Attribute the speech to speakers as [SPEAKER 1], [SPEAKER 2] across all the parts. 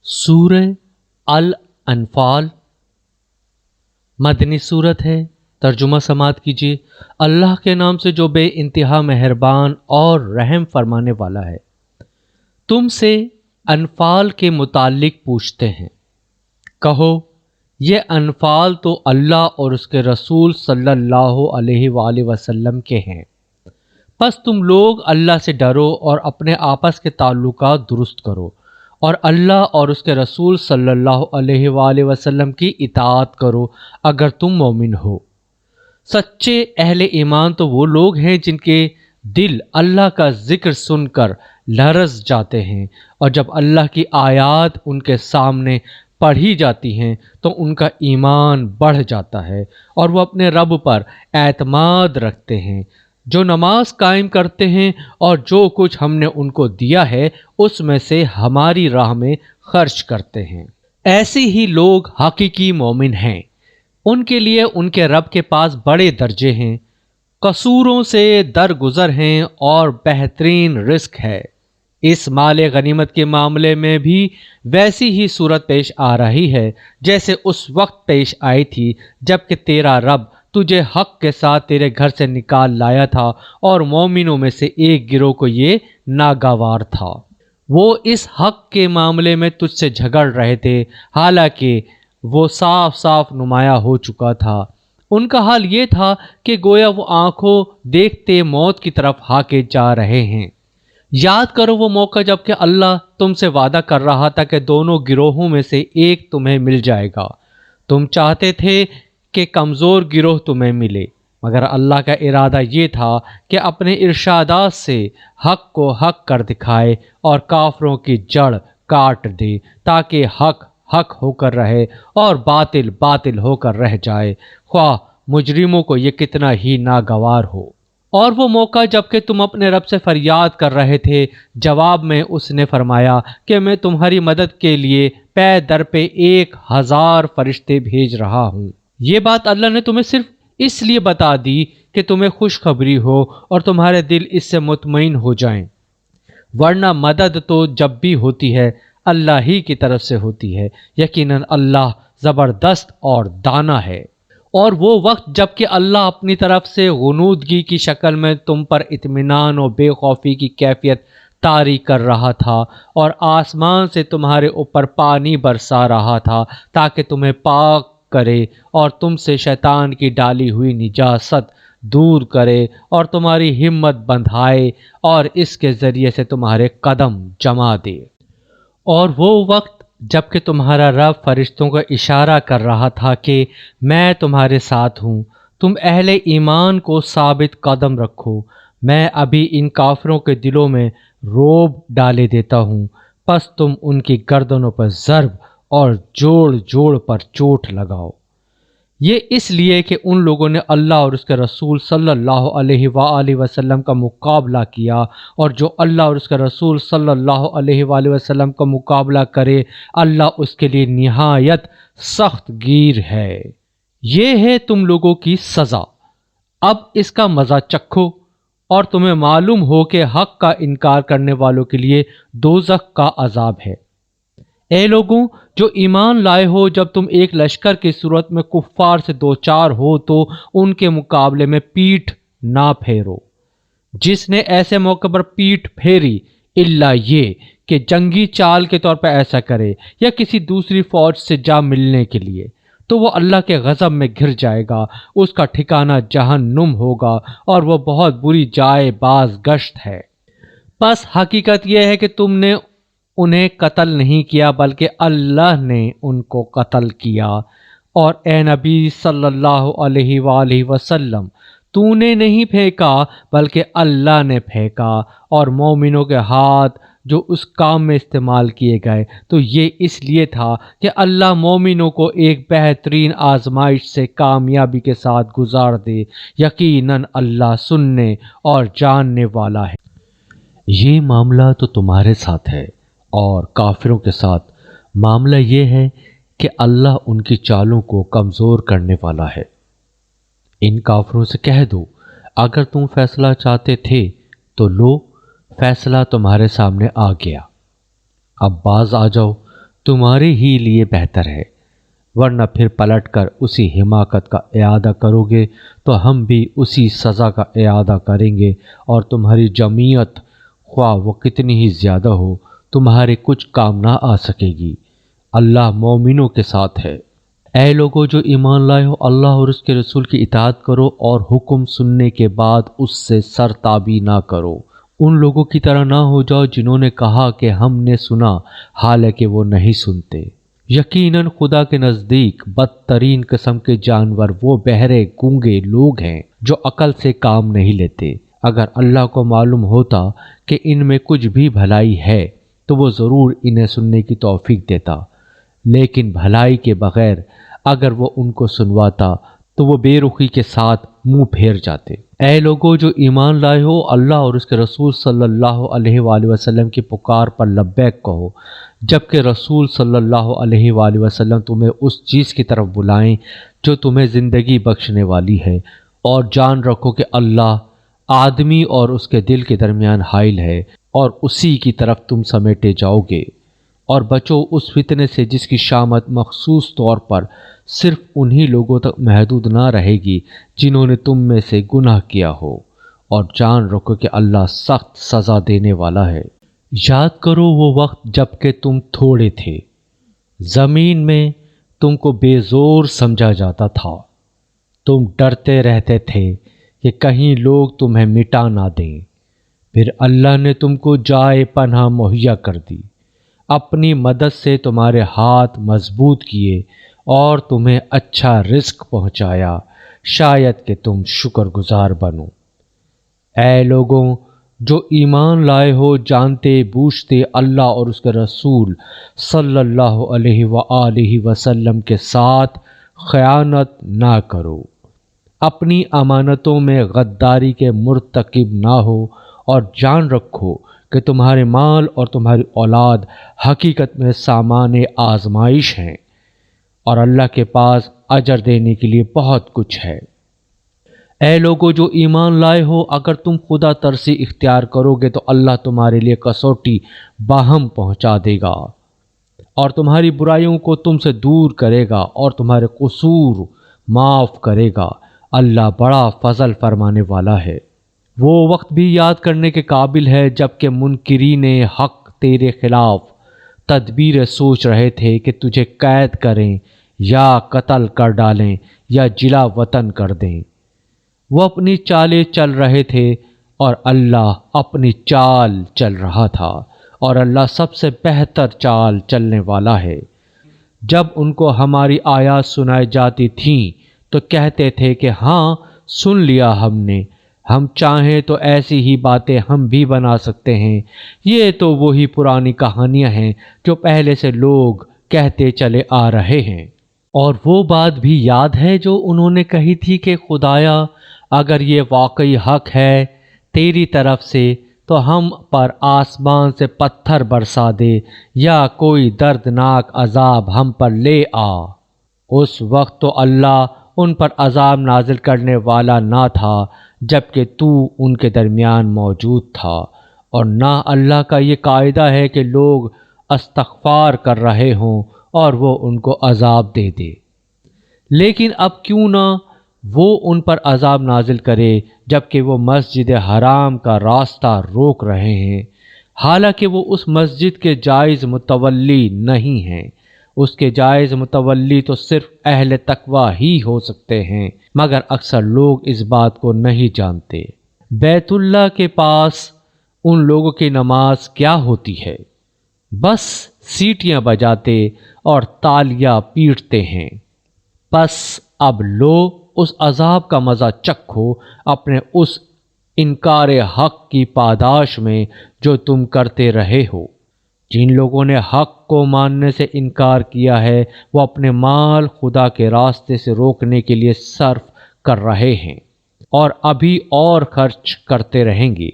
[SPEAKER 1] سورہ الانفال مدنی صورت ہے۔ ترجمہ سماعت کیجیے۔ اللہ کے نام سے جو بے انتہا مہربان اور رحم فرمانے والا ہے۔ تم سے انفال کے متعلق پوچھتے ہیں، کہو یہ انفال تو اللہ اور اس کے رسول صلی اللہ علیہ وآلہ وسلم کے ہیں، پس تم لوگ اللہ سے ڈرو اور اپنے آپس کے تعلقات درست کرو اور اللہ اور اس کے رسول صلی اللہ علیہ وآلہ وسلم کی اطاعت کرو اگر تم مومن ہو۔ سچے اہل ایمان تو وہ لوگ ہیں جن کے دل اللہ کا ذکر سن کر لرز جاتے ہیں، اور جب اللہ کی آیات ان کے سامنے پڑھی جاتی ہیں تو ان کا ایمان بڑھ جاتا ہے اور وہ اپنے رب پر اعتماد رکھتے ہیں، جو نماز قائم کرتے ہیں اور جو کچھ ہم نے ان کو دیا ہے اس میں سے ہماری راہ میں خرچ کرتے ہیں۔ ایسے ہی لوگ حقیقی مومن ہیں، ان کے لیے ان کے رب کے پاس بڑے درجے ہیں، قصوروں سے درگزر ہیں اور بہترین رزق ہے۔ اس مال غنیمت کے معاملے میں بھی ویسی ہی صورت پیش آ رہی ہے جیسے اس وقت پیش آئی تھی جب کہ تیرا رب تجھے حق کے ساتھ تیرے گھر سے نکال لایا تھا اور مومنوں میں سے ایک گروہ کو یہ ناگوار تھا۔ وہ اس حق کے معاملے میں تجھ سے جھگڑ رہے تھے، حالانکہ وہ صاف صاف نمایاں ہو چکا تھا۔ ان کا حال یہ تھا کہ گویا وہ آنکھوں دیکھتے موت کی طرف ہاکے جا رہے ہیں۔ یاد کرو وہ موقع جب کہ اللہ تم سے وعدہ کر رہا تھا کہ دونوں گروہوں میں سے ایک تمہیں مل جائے گا۔ تم چاہتے تھے کہ کمزور گروہ تمہیں ملے، مگر اللہ کا ارادہ یہ تھا کہ اپنے ارشادات سے حق کو حق کر دکھائے اور کافروں کی جڑ کاٹ دے، تاکہ حق حق ہو کر رہے اور باطل باطل ہو کر رہ جائے، خواہ مجرموں کو یہ کتنا ہی ناگوار ہو۔ اور وہ موقع جب کہ تم اپنے رب سے فریاد کر رہے تھے، جواب میں اس نے فرمایا کہ میں تمہاری مدد کے لیے پے در پہ 1000 فرشتے بھیج رہا ہوں۔ یہ بات اللہ نے تمہیں صرف اس لیے بتا دی کہ تمہیں خوشخبری ہو اور تمہارے دل اس سے مطمئن ہو جائیں، ورنہ مدد تو جب بھی ہوتی ہے اللہ ہی کی طرف سے ہوتی ہے، یقیناً اللہ زبردست اور دانا ہے۔ اور وہ وقت جب کہ اللہ اپنی طرف سے غنودگی کی شکل میں تم پر اطمینان و بے خوفی کی کیفیت طاری کر رہا تھا اور آسمان سے تمہارے اوپر پانی برسا رہا تھا تاکہ تمہیں پاک کرے اور تم سے شیطان کی ڈالی ہوئی نجاست دور کرے اور تمہاری ہمت بندھائے اور اس کے ذریعے سے تمہارے قدم جما دے۔ اور وہ وقت جب کہ تمہارا رب فرشتوں کو اشارہ کر رہا تھا کہ میں تمہارے ساتھ ہوں، تم اہل ایمان کو ثابت قدم رکھو، میں ابھی ان کافروں کے دلوں میں رعب ڈالے دیتا ہوں، پس تم ان کی گردنوں پر ضرب اور جوڑ جوڑ پر چوٹ لگاؤ۔ یہ اس لیے کہ ان لوگوں نے اللہ اور اس کے رسول صلی اللہ علیہ وآلہ وسلم کا مقابلہ کیا، اور جو اللہ اور اس کے رسول صلی اللہ علیہ وآلہ وسلم کا مقابلہ کرے اللہ اس کے لیے نہایت سخت گیر ہے۔ یہ ہے تم لوگوں کی سزا، اب اس کا مزہ چکھو، اور تمہیں معلوم ہو کہ حق کا انکار کرنے والوں کے لیے دوزخ کا عذاب ہے۔ اے لوگوں جو ایمان لائے ہو، جب تم ایک لشکر کی صورت میں کفار سے دوچار ہو تو ان کے مقابلے میں پیٹھ نہ پھیرو۔ جس نے ایسے موقع پر پیٹھ پھیری الا یہ کہ جنگی چال کے طور پر ایسا کرے یا کسی دوسری فوج سے جا ملنے کے لیے، تو وہ اللہ کے غضب میں گھر جائے گا، اس کا ٹھکانہ جہنم ہوگا اور وہ بہت بری جائے باز گشت ہے۔ بس حقیقت یہ ہے کہ تم نے انہیں قتل نہیں کیا بلکہ اللہ نے ان کو قتل کیا، اور اے نبی صلی اللہ علیہ وآلہ وسلم تو نے نہیں پھینکا بلکہ اللہ نے پھینکا، اور مومنوں کے ہاتھ جو اس کام میں استعمال کیے گئے تو یہ اس لیے تھا کہ اللہ مومنوں کو ایک بہترین آزمائش سے کامیابی کے ساتھ گزار دے، یقیناً اللہ سننے اور جاننے والا ہے۔ یہ معاملہ تو تمہارے ساتھ ہے، اور کافروں کے ساتھ معاملہ یہ ہے کہ اللہ ان کی چالوں کو کمزور کرنے والا ہے۔ ان کافروں سے کہہ دو اگر تم فیصلہ چاہتے تھے تو لو، فیصلہ تمہارے سامنے آ گیا، اب باز آ جاؤ، تمہارے ہی لیے بہتر ہے، ورنہ پھر پلٹ کر اسی حماقت کا اعادہ کرو گے تو ہم بھی اسی سزا کا اعادہ کریں گے، اور تمہاری جمعیت خواہ وہ کتنی ہی زیادہ ہو تمہارے کچھ کام نہ آ سکے گی۔ اللہ مومنوں کے ساتھ ہے۔ اے لوگو جو ایمان لائے ہو، اللہ اور اس کے رسول کی اطاعت کرو اور حکم سننے کے بعد اس سے سرتابی نہ کرو۔ ان لوگوں کی طرح نہ ہو جاؤ جنہوں نے کہا کہ ہم نے سنا حالانکہ وہ نہیں سنتے۔ یقیناً خدا کے نزدیک بدترین قسم کے جانور وہ بہرے گونگے لوگ ہیں جو عقل سے کام نہیں لیتے۔ اگر اللہ کو معلوم ہوتا کہ ان میں کچھ بھی بھلائی ہے تو وہ ضرور انہیں سننے کی توفیق دیتا، لیکن بھلائی کے بغیر اگر وہ ان کو سنواتا تو وہ بے رخی کے ساتھ منہ پھیر جاتے۔ اے لوگو جو ایمان لائے ہو، اللہ اور اس کے رسول صلی اللہ علیہ وآلہ وسلم کی پکار پر لبیک کہو، جبکہ رسول صلی اللہ علیہ وآلہ وسلم تمہیں اس چیز کی طرف بلائیں جو تمہیں زندگی بخشنے والی ہے، اور جان رکھو کہ اللہ آدمی اور اس کے دل کے درمیان حائل ہے اور اسی کی طرف تم سمیٹے جاؤ گے۔ اور بچو اس فتنے سے جس کی شامت مخصوص طور پر صرف انہی لوگوں تک محدود نہ رہے گی جنہوں نے تم میں سے گناہ کیا ہو، اور جان رکھو کہ اللہ سخت سزا دینے والا ہے۔ یاد کرو وہ وقت جب کہ تم تھوڑے تھے، زمین میں تم کو بے زور سمجھا جاتا تھا، تم ڈرتے رہتے تھے کہ کہیں لوگ تمہیں مٹا نہ دیں، پھر اللہ نے تم کو جائے پناہ مہیا کر دی، اپنی مدد سے تمہارے ہاتھ مضبوط کیے اور تمہیں اچھا رزق پہنچایا، شاید کہ تم شکر گزار بنو۔ اے لوگوں جو ایمان لائے ہو، جانتے بوجھتے اللہ اور اس کے رسول صلی اللہ علیہ وآلہ وسلم کے ساتھ خیانت نہ کرو، اپنی امانتوں میں غداری کے مرتکب نہ ہو، اور جان رکھو کہ تمہارے مال اور تمہاری اولاد حقیقت میں سامان آزمائش ہیں، اور اللہ کے پاس اجر دینے کے لیے بہت کچھ ہے۔ اے لوگو جو ایمان لائے ہو، اگر تم خدا ترسی اختیار کرو گے تو اللہ تمہارے لیے کسوٹی باہم پہنچا دے گا، اور تمہاری برائیوں کو تم سے دور کرے گا اور تمہارے قصور معاف کرے گا۔ اللہ بڑا فضل فرمانے والا ہے۔ وہ وقت بھی یاد کرنے کے قابل ہے جب کہ منکرین حق تیرے خلاف تدبیر سوچ رہے تھے کہ تجھے قید کریں یا قتل کر ڈالیں یا جلا وطن کر دیں۔ وہ اپنی چالیں چل رہے تھے اور اللہ اپنی چال چل رہا تھا، اور اللہ سب سے بہتر چال چلنے والا ہے۔ جب ان کو ہماری آیات سنائی جاتی تھیں تو کہتے تھے کہ ہاں سن لیا ہم چاہیں تو ایسی ہی باتیں ہم بھی بنا سکتے ہیں، یہ تو وہی پرانی کہانیاں ہیں جو پہلے سے لوگ کہتے چلے آ رہے ہیں۔ اور وہ بات بھی یاد ہے جو انہوں نے کہی تھی کہ خدایا اگر یہ واقعی حق ہے تیری طرف سے تو ہم پر آسمان سے پتھر برسا دے یا کوئی دردناک عذاب ہم پر لے آ۔ اس وقت تو اللہ ان پر عذاب نازل کرنے والا نہ تھا جبکہ تو ان کے درمیان موجود تھا، اور نہ اللہ کا یہ قاعدہ ہے کہ لوگ استغفار کر رہے ہوں اور وہ ان کو عذاب دے دے، لیکن اب کیوں نہ وہ ان پر عذاب نازل کرے جبکہ وہ مسجد حرام کا راستہ روک رہے ہیں، حالانکہ وہ اس مسجد کے جائز متولی نہیں ہیں۔ اس کے جائز متولی تو صرف اہل تقوی ہی ہو سکتے ہیں، مگر اکثر لوگ اس بات کو نہیں جانتے۔ بیت اللہ کے پاس ان لوگوں کی نماز کیا ہوتی ہے؟ بس سیٹیاں بجاتے اور تالیاں پیٹتے ہیں۔ بس اب لو اس عذاب کا مزہ چکھو اپنے اس انکار حق کی پاداش میں جو تم کرتے رہے ہو۔ جن لوگوں نے حق کو ماننے سے انکار کیا ہے وہ اپنے مال خدا کے راستے سے روکنے کے لیے صرف کر رہے ہیں، اور ابھی اور خرچ کرتے رہیں گے،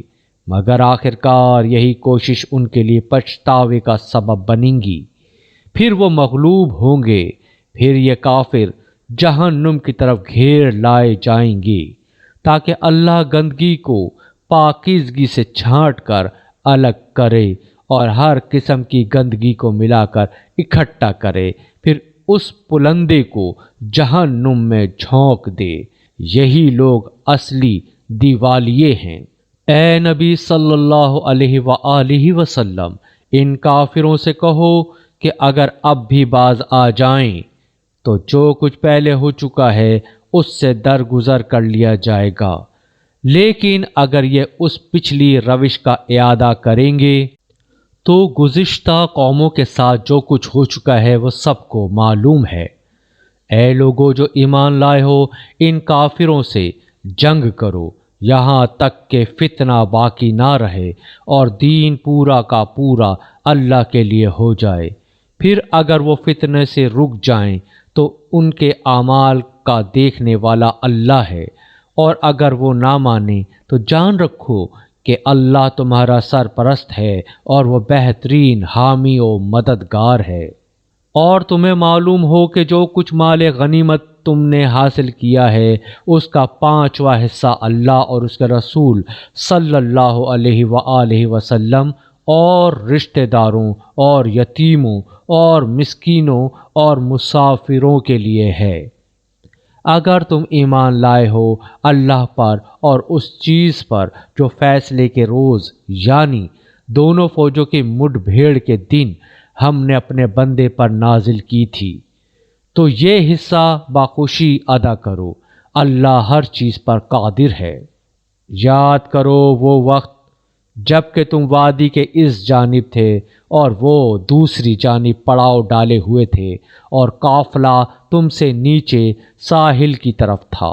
[SPEAKER 1] مگر آخرکار یہی کوشش ان کے لیے پچھتاوے کا سبب بنیں گی۔ پھر وہ مغلوب ہوں گے، پھر یہ کافر جہنم کی طرف گھیر لائے جائیں گے تاکہ اللہ گندگی کو پاکیزگی سے چھانٹ کر الگ کرے اور ہر قسم کی گندگی کو ملا کر اکٹھا کرے، پھر اس پلندے کو جہنم میں جھونک دے۔ یہی لوگ اصلی دیوالیے ہیں۔ اے نبی صلی اللہ علیہ وآلہ وسلم، ان کافروں سے کہو کہ اگر اب بھی باز آ جائیں تو جو کچھ پہلے ہو چکا ہے اس سے درگزر کر لیا جائے گا، لیکن اگر یہ اس پچھلی روش کا اعادہ کریں گے تو گزشتہ قوموں کے ساتھ جو کچھ ہو چکا ہے وہ سب کو معلوم ہے۔ اے لوگو جو ایمان لائے ہو، ان کافروں سے جنگ کرو یہاں تک کہ فتنہ باقی نہ رہے اور دین پورا کا پورا اللہ کے لیے ہو جائے۔ پھر اگر وہ فتنے سے رک جائیں تو ان کے اعمال کا دیکھنے والا اللہ ہے، اور اگر وہ نہ مانیں تو جان رکھو کہ اللہ تمہارا سرپرست ہے اور وہ بہترین حامی و مددگار ہے۔ اور تمہیں معلوم ہو کہ جو کچھ مال غنیمت تم نے حاصل کیا ہے اس کا 5واں حصہ اللہ اور اس کے رسول صلی اللہ علیہ وآلہ وسلم اور رشتہ داروں اور یتیموں اور مسکینوں اور مسافروں کے لیے ہے۔ اگر تم ایمان لائے ہو اللہ پر اور اس چیز پر جو فیصلے کے روز یعنی دونوں فوجوں کی مڈ بھیڑ کے دن ہم نے اپنے بندے پر نازل کی تھی، تو یہ حصہ باخوشی ادا کرو، اللہ ہر چیز پر قادر ہے۔ یاد کرو وہ وقت جب کہ تم وادی کے اس جانب تھے اور وہ دوسری جانب پڑاؤ ڈالے ہوئے تھے، اور قافلہ تم سے نیچے ساحل کی طرف تھا۔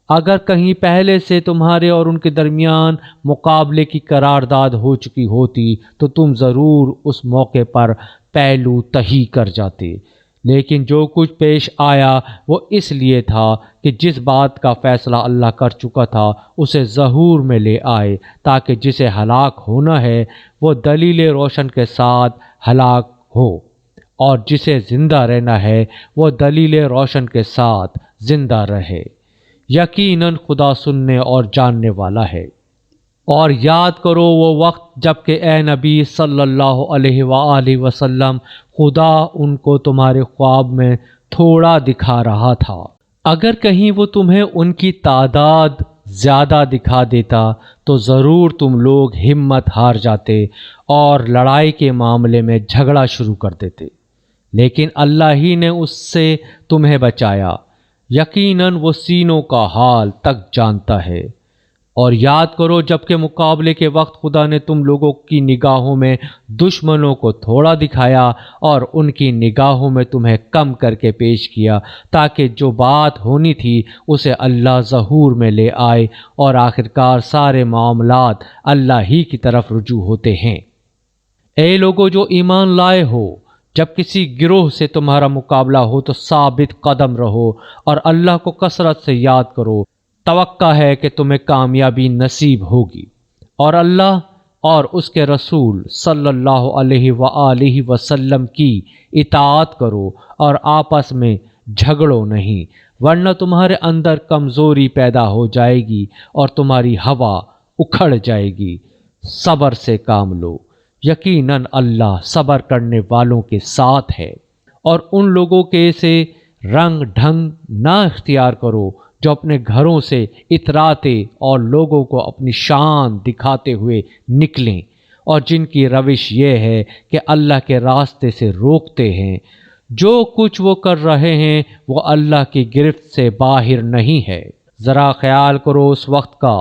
[SPEAKER 1] اگر کہیں پہلے سے تمہارے اور ان کے درمیان مقابلے کی قرارداد ہو چکی ہوتی تو تم ضرور اس موقع پر پہلو تہی کر جاتے، لیکن جو کچھ پیش آیا وہ اس لیے تھا کہ جس بات کا فیصلہ اللہ کر چکا تھا اسے ظہور میں لے آئے، تاکہ جسے ہلاک ہونا ہے وہ دلیل روشن کے ساتھ ہلاک ہو، اور جسے زندہ رہنا ہے وہ دلیل روشن کے ساتھ زندہ رہے۔ یقیناً خدا سننے اور جاننے والا ہے۔ اور یاد کرو وہ وقت جب کہ اے نبی صلی اللہ علیہ وآلہ وسلم خدا ان کو تمہارے خواب میں تھوڑا دکھا رہا تھا۔ اگر کہیں وہ تمہیں ان کی تعداد زیادہ دکھا دیتا تو ضرور تم لوگ ہمت ہار جاتے اور لڑائی کے معاملے میں جھگڑا شروع کر دیتے، لیکن اللہ ہی نے اس سے تمہیں بچایا۔ یقیناً وہ سینوں کا حال تک جانتا ہے۔ اور یاد کرو جب کہ مقابلے کے وقت خدا نے تم لوگوں کی نگاہوں میں دشمنوں کو تھوڑا دکھایا اور ان کی نگاہوں میں تمہیں کم کر کے پیش کیا، تاکہ جو بات ہونی تھی اسے اللہ ظہور میں لے آئے، اور آخرکار سارے معاملات اللہ ہی کی طرف رجوع ہوتے ہیں۔ اے لوگو جو ایمان لائے ہو، جب کسی گروہ سے تمہارا مقابلہ ہو تو ثابت قدم رہو اور اللہ کو کثرت سے یاد کرو، توقع ہے کہ تمہیں کامیابی نصیب ہوگی، اور اللہ اور اس کے رسول صلی اللہ علیہ وآلہ وسلم کی اطاعت کرو اور آپس میں جھگڑو نہیں، ورنہ تمہارے اندر کمزوری پیدا ہو جائے گی اور تمہاری ہوا اکھڑ جائے گی۔ صبر سے کام لو، یقیناً اللہ صبر کرنے والوں کے ساتھ ہے۔ اور ان لوگوں کے سے رنگ ڈھنگ نہ اختیار کرو جو اپنے گھروں سے اتراتے اور لوگوں کو اپنی شان دکھاتے ہوئے نکلیں، اور جن کی روش یہ ہے کہ اللہ کے راستے سے روکتے ہیں۔ جو کچھ وہ کر رہے ہیں وہ اللہ کی گرفت سے باہر نہیں ہے۔ ذرا خیال کرو اس وقت کا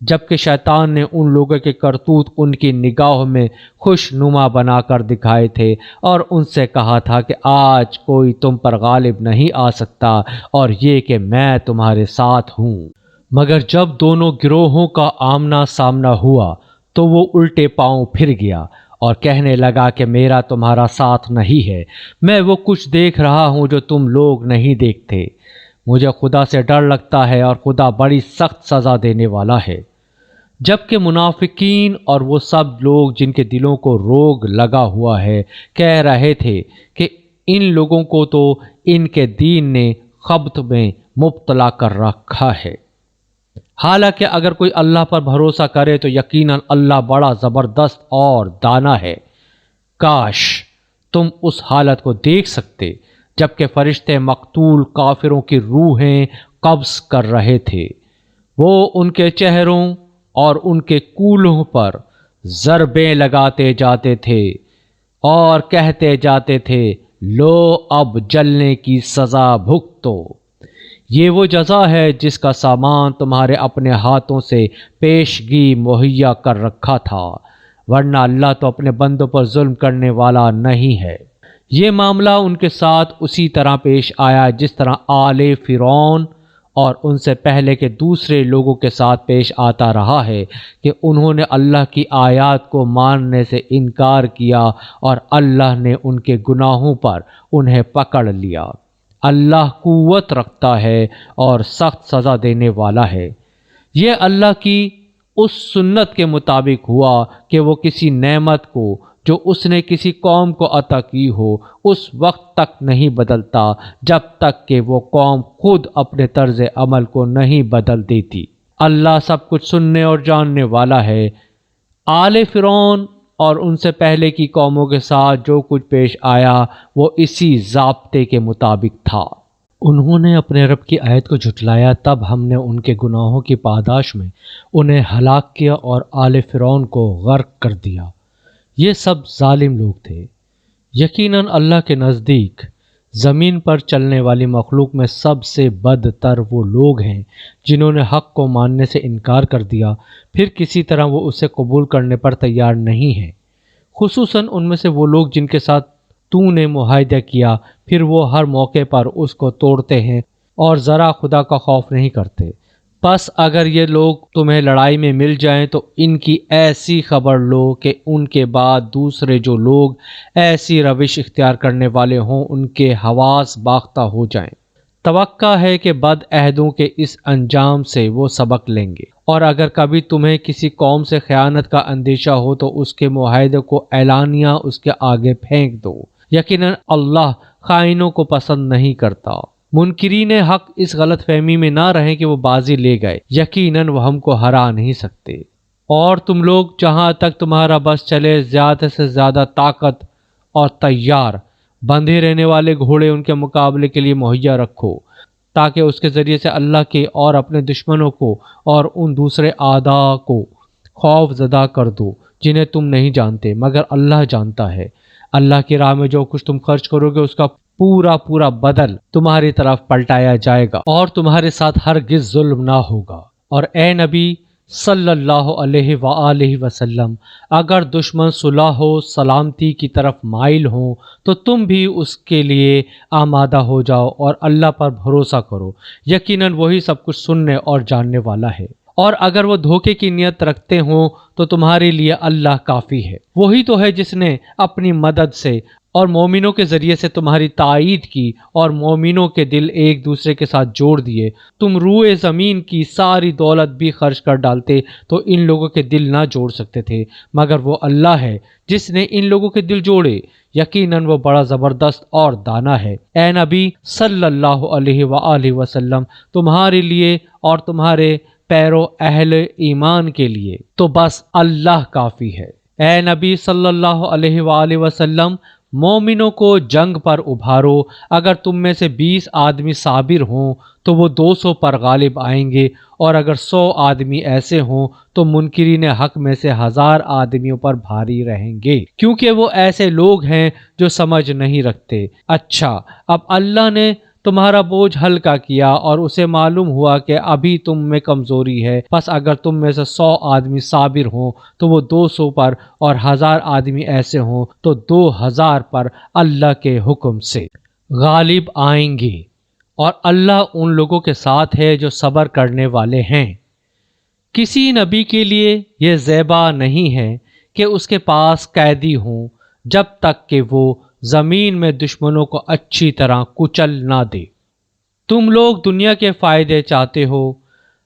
[SPEAKER 1] جب کہ شیطان نے ان لوگوں کے کرتوت ان کی نگاہوں میں خوش نما بنا کر دکھائے تھے اور ان سے کہا تھا کہ آج کوئی تم پر غالب نہیں آ سکتا، اور یہ کہ میں تمہارے ساتھ ہوں۔ مگر جب دونوں گروہوں کا آمنا سامنا ہوا تو وہ الٹے پاؤں پھر گیا اور کہنے لگا کہ میرا تمہارا ساتھ نہیں ہے، میں وہ کچھ دیکھ رہا ہوں جو تم لوگ نہیں دیکھتے۔ مجھے خدا سے ڈر لگتا ہے اور خدا بڑی سخت سزا دینے والا ہے۔ جبکہ منافقین اور وہ سب لوگ جن کے دلوں کو روگ لگا ہوا ہے کہہ رہے تھے کہ ان لوگوں کو تو ان کے دین نے خبط میں مبتلا کر رکھا ہے، حالانکہ اگر کوئی اللہ پر بھروسہ کرے تو یقیناً اللہ بڑا زبردست اور دانا ہے۔ کاش تم اس حالت کو دیکھ سکتے جبکہ فرشتے مقتول کافروں کی روحیں قبض کر رہے تھے۔ وہ ان کے چہروں اور ان کے کولوں پر ضربیں لگاتے جاتے تھے اور کہتے جاتے تھے، لو اب جلنے کی سزا بھگتو۔ یہ وہ جزا ہے جس کا سامان تمہارے اپنے ہاتھوں سے پیشگی مہیا کر رکھا تھا، ورنہ اللہ تو اپنے بندوں پر ظلم کرنے والا نہیں ہے۔ یہ معاملہ ان کے ساتھ اسی طرح پیش آیا جس طرح آل فرعون اور ان سے پہلے کے دوسرے لوگوں کے ساتھ پیش آتا رہا ہے کہ انہوں نے اللہ کی آیات کو ماننے سے انکار کیا اور اللہ نے ان کے گناہوں پر انہیں پکڑ لیا۔ اللہ قوت رکھتا ہے اور سخت سزا دینے والا ہے۔ یہ اللہ کی اس سنت کے مطابق ہوا کہ وہ کسی نعمت کو جو اس نے کسی قوم کو عطا کی ہو اس وقت تک نہیں بدلتا جب تک کہ وہ قوم خود اپنے طرز عمل کو نہیں بدل دیتی۔ اللہ سب کچھ سننے اور جاننے والا ہے۔ آل فرعون اور ان سے پہلے کی قوموں کے ساتھ جو کچھ پیش آیا وہ اسی ضابطے کے مطابق تھا۔ انہوں نے اپنے رب کی آیت کو جھٹلایا، تب ہم نے ان کے گناہوں کی پاداش میں انہیں ہلاک کیا اور آل فرعون کو غرق کر دیا۔ یہ سب ظالم لوگ تھے۔ یقیناً اللہ کے نزدیک زمین پر چلنے والی مخلوق میں سب سے بدتر وہ لوگ ہیں جنہوں نے حق کو ماننے سے انکار کر دیا، پھر کسی طرح وہ اسے قبول کرنے پر تیار نہیں ہیں، خصوصاً ان میں سے وہ لوگ جن کے ساتھ تو نے معاہدہ کیا، پھر وہ ہر موقع پر اس کو توڑتے ہیں اور ذرا خدا کا خوف نہیں کرتے۔ پس اگر یہ لوگ تمہیں لڑائی میں مل جائیں تو ان کی ایسی خبر لو کہ ان کے بعد دوسرے جو لوگ ایسی روش اختیار کرنے والے ہوں ان کے حواس باختہ ہو جائیں۔ توقع ہے کہ بد عہدوں کے اس انجام سے وہ سبق لیں گے، اور اگر کبھی تمہیں کسی قوم سے خیانت کا اندیشہ ہو تو اس کے معاہدے کو اعلانیہ اس کے آگے پھینک دو۔ یقیناً اللہ خائنوں کو پسند نہیں کرتا۔ منکرین حق اس غلط فہمی میں نہ رہیں کہ وہ بازی لے گئے، یقیناً وہ ہم کو ہرا نہیں سکتے۔ اور تم لوگ جہاں تک تمہارا بس چلے زیادہ سے زیادہ طاقت اور تیار بندھے رہنے والے گھوڑے ان کے مقابلے کے لیے مہیا رکھو، تاکہ اس کے ذریعے سے اللہ کے اور اپنے دشمنوں کو اور ان دوسرے اعداء کو خوف زدہ کر دو جنہیں تم نہیں جانتے مگر اللہ جانتا ہے۔ اللہ کی راہ میں جو کچھ تم خرچ کرو گے اس کا پورا بدل تمہاری طرف پلٹایا جائے گا اور تمہارے ساتھ ہرگز ظلم نہ ہوگا۔ اور اے نبی صلی اللہ علیہ وآلہ وسلم، اگر دشمن صلح و سلامتی کی طرف مائل ہوں تو تم بھی اس کے لیے آمادہ ہو جاؤ اور اللہ پر بھروسہ کرو، یقیناً وہی سب کچھ سننے اور جاننے والا ہے۔ اور اگر وہ دھوکے کی نیت رکھتے ہوں تو تمہارے لیے اللہ کافی ہے۔ وہی تو ہے جس نے اپنی مدد سے اور مومنوں کے ذریعے سے تمہاری تائید کی اور مومنوں کے دل ایک دوسرے کے ساتھ جوڑ دیے۔ تم روئے زمین کی ساری دولت بھی خرچ کر ڈالتے تو ان لوگوں کے دل نہ جوڑ سکتے تھے، مگر وہ اللہ ہے جس نے ان لوگوں کے دل جوڑے، یقیناً وہ بڑا زبردست اور دانا ہے۔ اے نبی صلی اللہ علیہ وآلہ وسلم، تمہارے لیے اور تمہارے پیرو اہل ایمان کے لیے تو بس اللہ کافی ہے۔ اے نبی صلی اللہ علیہ وآلہ وسلم، مومنوں کو جنگ پر ابھارو، اگر تم میں سے 20 آدمی صابر ہوں تو وہ 200 پر غالب آئیں گے، اور اگر 100 آدمی ایسے ہوں تو منکرین حق میں سے 1000 آدمیوں پر بھاری رہیں گے، کیونکہ وہ ایسے لوگ ہیں جو سمجھ نہیں رکھتے۔ اچھا، اب اللہ نے تمہارا بوجھ ہلکا کیا اور اسے معلوم ہوا کہ ابھی تم میں کمزوری ہے، پس اگر تم میں سے 100 آدمی صابر ہوں تو وہ 200 پر، اور 1000 آدمی ایسے ہوں تو 2000 پر اللہ کے حکم سے غالب آئیں گے، اور اللہ ان لوگوں کے ساتھ ہے جو صبر کرنے والے ہیں۔ کسی نبی کے لیے یہ زیبا نہیں ہے کہ اس کے پاس قیدی ہوں جب تک کہ وہ زمین میں دشمنوں کو اچھی طرح کچل نہ دے۔ تم لوگ دنیا کے فائدے چاہتے ہو،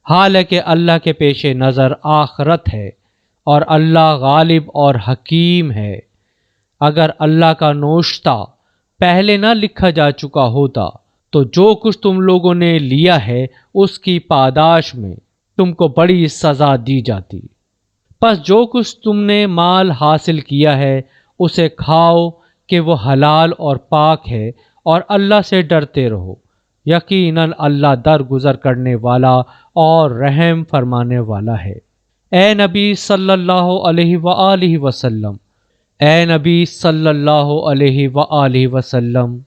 [SPEAKER 1] حالانکہ اللہ کے پیش نظر آخرت ہے، اور اللہ غالب اور حکیم ہے۔ اگر اللہ کا نوشتہ پہلے نہ لکھا جا چکا ہوتا تو جو کچھ تم لوگوں نے لیا ہے اس کی پاداش میں تم کو بڑی سزا دی جاتی۔ پس جو کچھ تم نے مال حاصل کیا ہے اسے کھاؤ کہ وہ حلال اور پاک ہے، اور اللہ سے ڈرتے رہو، یقیناً اللہ درگزر کرنے والا اور رحم فرمانے والا ہے۔ اے نبی صلی اللہ علیہ وآلہ وسلم، اے نبی صلی اللہ علیہ وآلہ وسلم،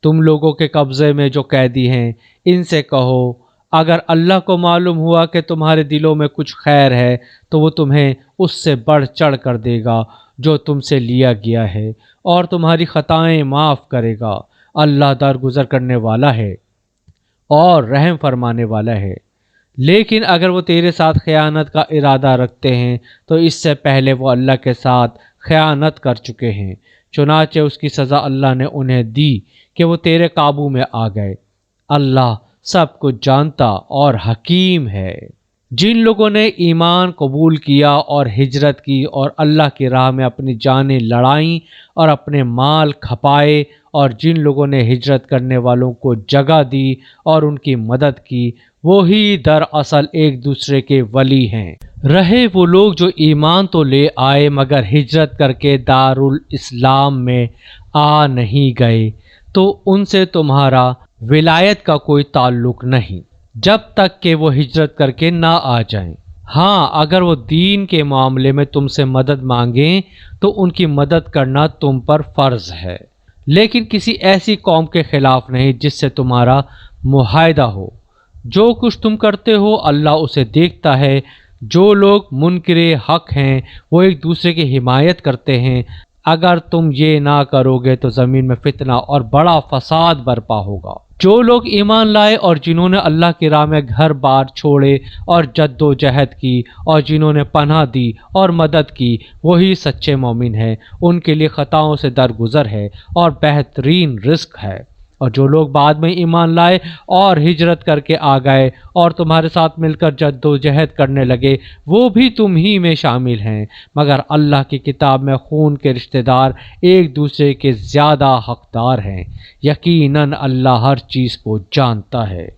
[SPEAKER 1] تم لوگوں کے قبضے میں جو قیدی ہیں ان سے کہو، اگر اللہ کو معلوم ہوا کہ تمہارے دلوں میں کچھ خیر ہے تو وہ تمہیں اس سے بڑھ چڑھ کر دے گا جو تم سے لیا گیا ہے، اور تمہاری خطائیں معاف کرے گا۔ اللہ درگزر کرنے والا ہے اور رحم فرمانے والا ہے۔ لیکن اگر وہ تیرے ساتھ خیانت کا ارادہ رکھتے ہیں تو اس سے پہلے وہ اللہ کے ساتھ خیانت کر چکے ہیں، چنانچہ اس کی سزا اللہ نے انہیں دی کہ وہ تیرے قابو میں آ گئے۔ اللہ سب کچھ جانتا اور حکیم ہے۔ جن لوگوں نے ایمان قبول کیا اور ہجرت کی اور اللہ کی راہ میں اپنی جانیں لڑائیں اور اپنے مال کھپائے، اور جن لوگوں نے ہجرت کرنے والوں کو جگہ دی اور ان کی مدد کی، وہی دراصل ایک دوسرے کے ولی ہیں۔ رہے وہ لوگ جو ایمان تو لے آئے مگر ہجرت کر کے دارالاسلام میں آ نہیں گئے، تو ان سے تمہارا ولایت کا کوئی تعلق نہیں جب تک کہ وہ ہجرت کر کے نہ آ جائیں۔ ہاں، اگر وہ دین کے معاملے میں تم سے مدد مانگیں تو ان کی مدد کرنا تم پر فرض ہے، لیکن کسی ایسی قوم کے خلاف نہیں جس سے تمہارا معاہدہ ہو۔ جو کچھ تم کرتے ہو اللہ اسے دیکھتا ہے۔ جو لوگ منکر حق ہیں وہ ایک دوسرے کی حمایت کرتے ہیں۔ اگر تم یہ نہ کرو گے تو زمین میں فتنہ اور بڑا فساد برپا ہوگا۔ جو لوگ ایمان لائے اور جنہوں نے اللہ کی راہ میں گھر بار چھوڑے اور جد و جہد کی اور جنہوں نے پناہ دی اور مدد کی، وہی سچے مومن ہیں۔ ان کے لیے خطاؤں سے درگزر ہے اور بہترین رزق ہے۔ اور جو لوگ بعد میں ایمان لائے اور ہجرت کر کے آ گئے اور تمہارے ساتھ مل کر جد و جہد کرنے لگے، وہ بھی تم ہی میں شامل ہیں، مگر اللہ کی کتاب میں خون کے رشتہ دار ایک دوسرے کے زیادہ حقدار ہیں۔ یقیناً اللہ ہر چیز کو جانتا ہے۔